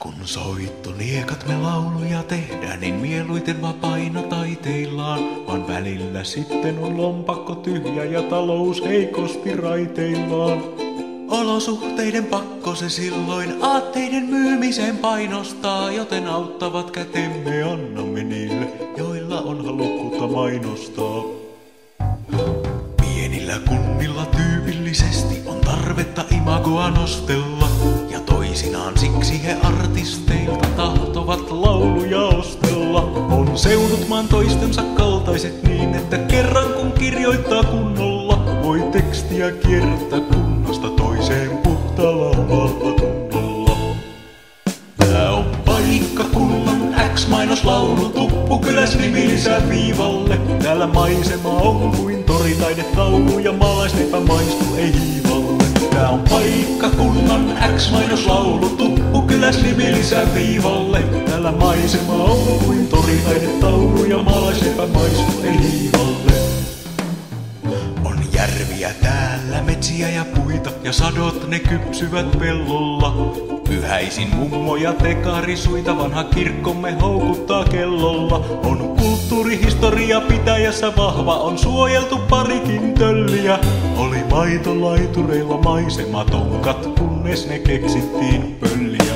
Kun soittoniekat me lauluja tehdään, niin mieluiten vapaina taiteillaan, vaan välillä sitten on lompakko tyhjä ja talous heikosti raiteillaan. Olosuhteiden pakko se silloin aatteiden myymiseen painostaa, joten auttavat kätemme annamme niille, joilla on halukkuutta mainostaa. Pienillä kunnilla tyypillisesti on tarvetta imagoa nostella, ja toisinaan siksi he artisteilta tahtovat lauluja ostella. On seudut maan toistensa kaltaiset niin, että kerran kun kirjoittaa kunnolla, voi tekstiä kierrättää kunnasta toiseen puhtaalla omalla tunnolla. Tää on paikka kunnon X-mainoslaulu, Tuppukyläs nimi lisää viivalle. Täällä maisema on kuin toritaidetaulu ja maalaisleipä maistuu ei hiivalle. Tää on paikka kunnon X-mainoslaulu, Tuppukyläs nimi lisää viivalle. Täällä maisema on kuin toritaidetaulu ja maalaisleipä maistuu ei hiivalle. On järviä täällä, metsiä ja puita, ja sadot ne kypsyvät pellolla. Pyhäisin mummoja tekarisuita, vanha kirkkomme houkuttaa kellolla. On kulttuurihistoria pitäjässä vahva, on suojeltu parikin tölliä. Oli maitolaitureilla maisematonkat, kunnes ne keksittiin pölliä.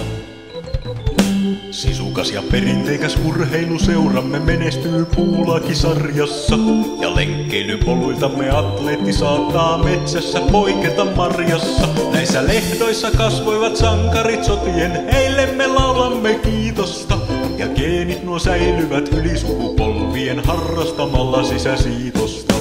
Sisukas ja perinteikäs urheiluseuramme menestyy puulakisarjassa, ja lenkkeilypoluiltamme atleetti saattaa metsässä poiketa marjassa. Näissä lehdoissa kasvoivat sankarit sotien, heille me laulamme kiitosta, ja geenit nuo säilyvät yli sukupolvien harrastamalla sisäsiitosta.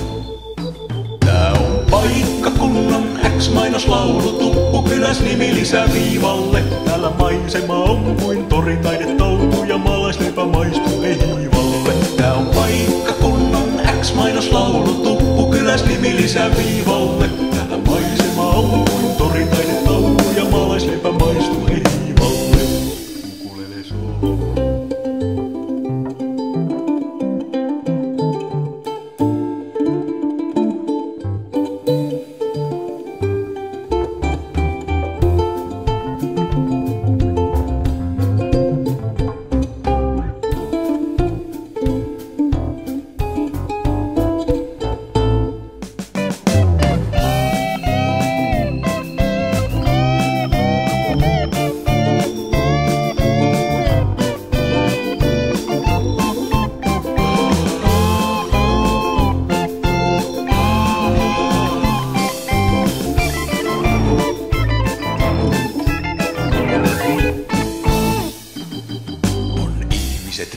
Tää on paikka kunnon X-mainoslaulu, Tuppukyläs nimi lisää viivalle. Täällä maisema on kuin toritaidetaulu ja maalaisleipä maistuu ei hiivalle. Tää on paikka kunnon X-mainoslaulu, Tuppukyläs nimi lisää viivalle. Täällä maisema on kuin toritaidetaulu ja maalaisleipä maistuu ei hiivalle. Ukulele soo.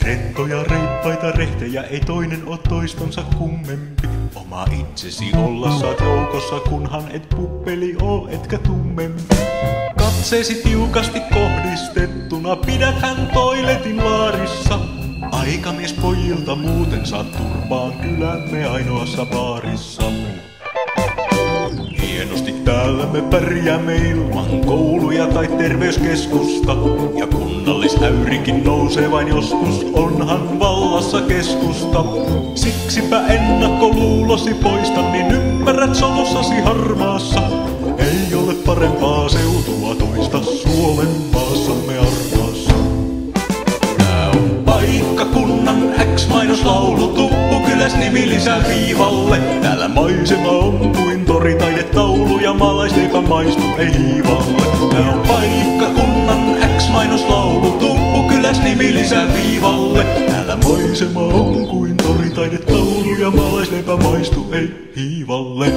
Rentoja, reippaita rehtejä, ei toinen oo toistonsa kummempi. Oma itsesi olla saat joukossa, kunhan et puppeli oo etkä tummempi. Katseesi tiukasti kohdistettuna, pidäthän toiletin laarissa. Aikamies pojilta muuten saat turpaan kylämme ainoassa baarissa. Hienosti täällä me pärjäämme ilman kouluja tai terveyskeskusta, ja kunnallisäyrikin nousee vain joskus, onhan vallassa keskusta. Siksipä ennakkoluulosi poista, niin ymmärrät solussasi harmaassa. Ei ole parempaa seutua toista Suomen maassamme armaassa. Tää on paikka kunnan X-mainoslaulu, Tuppukyläs nimi lisää viivalle. Täällä maisema on kuin toritaidetaulu ja maalaisleipä maistuu ei hiivalle. Tää on paikka kunnan X-mainoslaulu, Tuppukyläs nimi lisää viivalle. Täällä maisema on kuin toritaidetaulu ja maalaisleipä maistuu ei hiivalle.